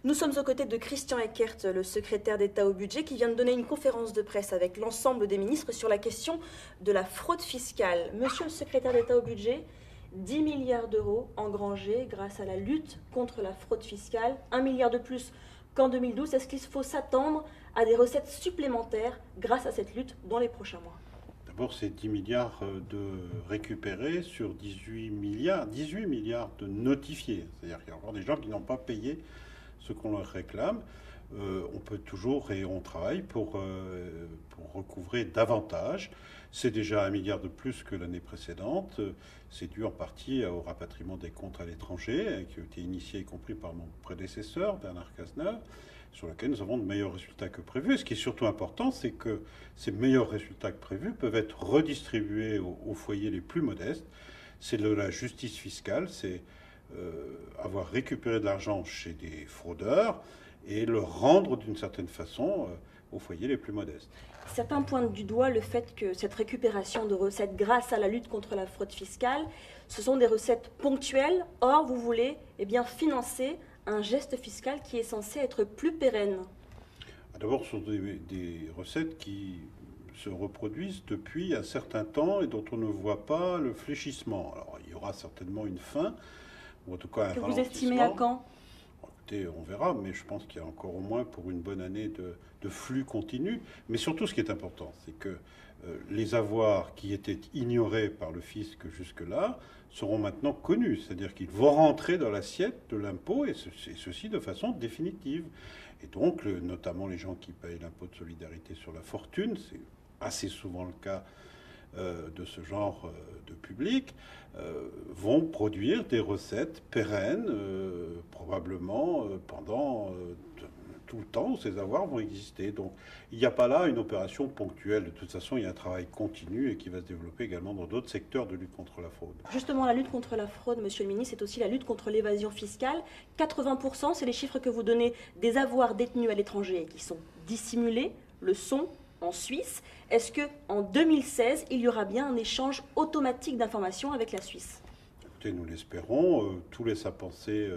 Nous sommes aux côtés de Christian Eckert, le secrétaire d'État au budget, qui vient de donner une conférence de presse avec l'ensemble des ministres sur la question de la fraude fiscale. Monsieur le secrétaire d'État au budget, 10 milliards d'euros engrangés grâce à la lutte contre la fraude fiscale, 1 milliard de plus qu'en 2012. Est-ce qu'il faut s'attendre à des recettes supplémentaires grâce à cette lutte dans les prochains mois? D'abord, c'est 10 milliards de récupérés sur 18 milliards de notifiés. C'est-à-dire qu'il y a encore des gens qui n'ont pas payé ce qu'on leur réclame. On peut toujours, et on travaille pour recouvrer davantage. C'est déjà 1 milliard de plus que l'année précédente. C'est dû en partie au rapatriement des comptes à l'étranger, qui a été initié y compris par mon prédécesseur, Bernard Cazeneuve, sur lequel nous avons de meilleurs résultats que prévu. Et ce qui est surtout important, c'est que ces meilleurs résultats que prévus peuvent être redistribués aux foyers les plus modestes. C'est de la justice fiscale, c'est avoir récupéré de l'argent chez des fraudeurs et le rendre d'une certaine façon aux foyers les plus modestes. Certains pointent du doigt le fait que cette récupération de recettes grâce à la lutte contre la fraude fiscale, ce sont des recettes ponctuelles. Or, vous voulez financer un geste fiscal qui est censé être plus pérenne. D'abord, ce sont des recettes qui se reproduisent depuis un certain temps et dont on ne voit pas le fléchissement. Alors, il y aura certainement une fin, ou en tout cas un que ralentissement. Vous estimez à quand? Écoutez, on verra, mais je pense qu'il y a encore au moins pour une bonne année de flux continu. Mais surtout, ce qui est important, c'est que les avoirs qui étaient ignorés par le fisc jusque-là seront maintenant connus. C'est-à-dire qu'ils vont rentrer dans l'assiette de l'impôt, et ceci de façon définitive. Et donc, notamment les gens qui payent l'impôt de solidarité sur la fortune, c'est assez souvent le cas de ce genre de public, vont produire des recettes pérennes, probablement pendant tout le temps où ces avoirs vont exister. Donc il n'y a pas là une opération ponctuelle. De toute façon, il y a un travail continu et qui va se développer également dans d'autres secteurs de lutte contre la fraude. Justement, la lutte contre la fraude, monsieur le ministre, c'est aussi la lutte contre l'évasion fiscale. 80%, c'est les chiffres que vous donnez des avoirs détenus à l'étranger et qui sont dissimulés, le sont en Suisse. Est-ce qu'en 2016, il y aura bien un échange automatique d'informations avec la Suisse? Écoutez, nous l'espérons. Tout laisse à penser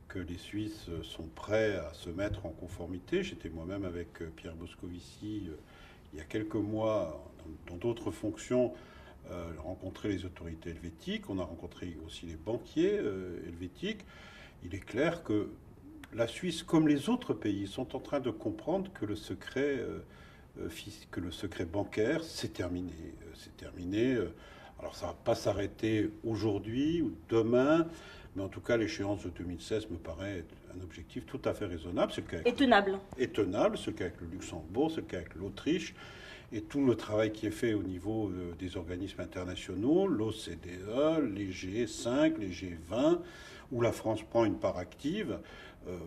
que les Suisses sont prêts à se mettre en conformité. J'étais moi-même avec Pierre Moscovici il y a quelques mois dans d'autres fonctions rencontrer les autorités helvétiques. On a rencontré aussi les banquiers helvétiques. Il est clair que la Suisse, comme les autres pays, sont en train de comprendre que le secret bancaire, c'est terminé. C'est terminé. Alors ça ne va pas s'arrêter aujourd'hui ou demain, mais en tout cas l'échéance de 2016 me paraît un objectif tout à fait raisonnable. Et tenable. Et tenable, c'est le cas avec le Luxembourg, c'est le cas avec l'Autriche, et tout le travail qui est fait au niveau des organismes internationaux, l'OCDE, les G5, les G20, où la France prend une part active,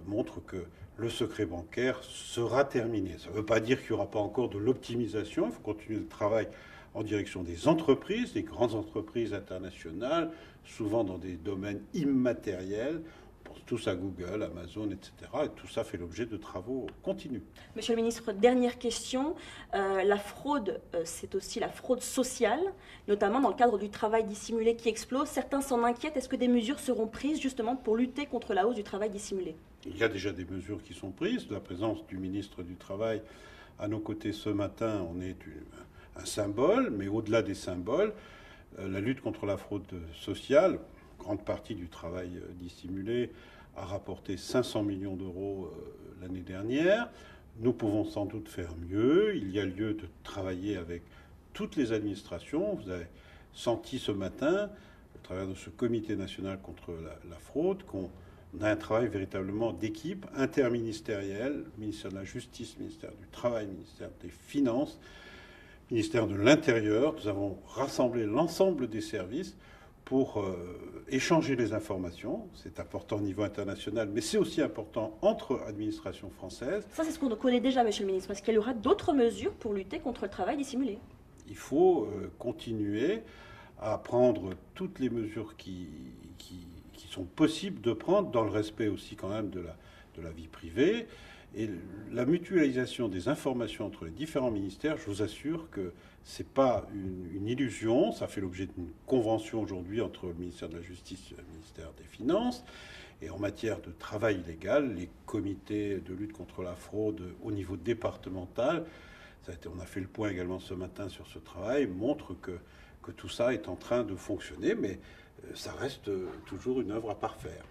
montre que le secret bancaire sera terminé. Ça ne veut pas dire qu'il n'y aura pas encore de l'optimisation. Il faut continuer le travail en direction des entreprises, des grandes entreprises internationales, souvent dans des domaines immatériels. On pense tous à Google, Amazon, etc. Et tout ça fait l'objet de travaux continus. Monsieur le ministre, dernière question. La fraude, c'est aussi la fraude sociale, notamment dans le cadre du travail dissimulé qui explose. Certains s'en inquiètent. Est-ce que des mesures seront prises justement pour lutter contre la hausse du travail dissimulé? Il y a déjà des mesures qui sont prises. La présence du ministre du Travail à nos côtés ce matin, on est un symbole, mais au-delà des symboles, la lutte contre la fraude sociale, grande partie du travail dissimulé, a rapporté 500 millions d'euros l'année dernière. Nous pouvons sans doute faire mieux. Il y a lieu de travailler avec toutes les administrations. Vous avez senti ce matin, au travers de ce comité national contre la fraude, qu'on a un travail véritablement d'équipe interministérielle, ministère de la Justice, ministère du Travail, ministère des Finances, ministère de l'Intérieur. Nous avons rassemblé l'ensemble des services pour échanger les informations. C'est important au niveau international, mais c'est aussi important entre administrations françaises. Ça, c'est ce qu'on connaît déjà, monsieur le ministre, parce qu'il y aura d'autres mesures pour lutter contre le travail dissimulé. Il faut continuer à prendre toutes les mesures qui sont possibles de prendre, dans le respect aussi quand même de la vie privée. Et la mutualisation des informations entre les différents ministères, je vous assure que ce n'est pas une illusion. Ça fait l'objet d'une convention aujourd'hui entre le ministère de la Justice et le ministère des Finances. Et en matière de travail illégal, les comités de lutte contre la fraude au niveau départemental, on a fait le point également ce matin sur ce travail, montrent que tout ça est en train de fonctionner, mais ça reste toujours une œuvre à parfaire.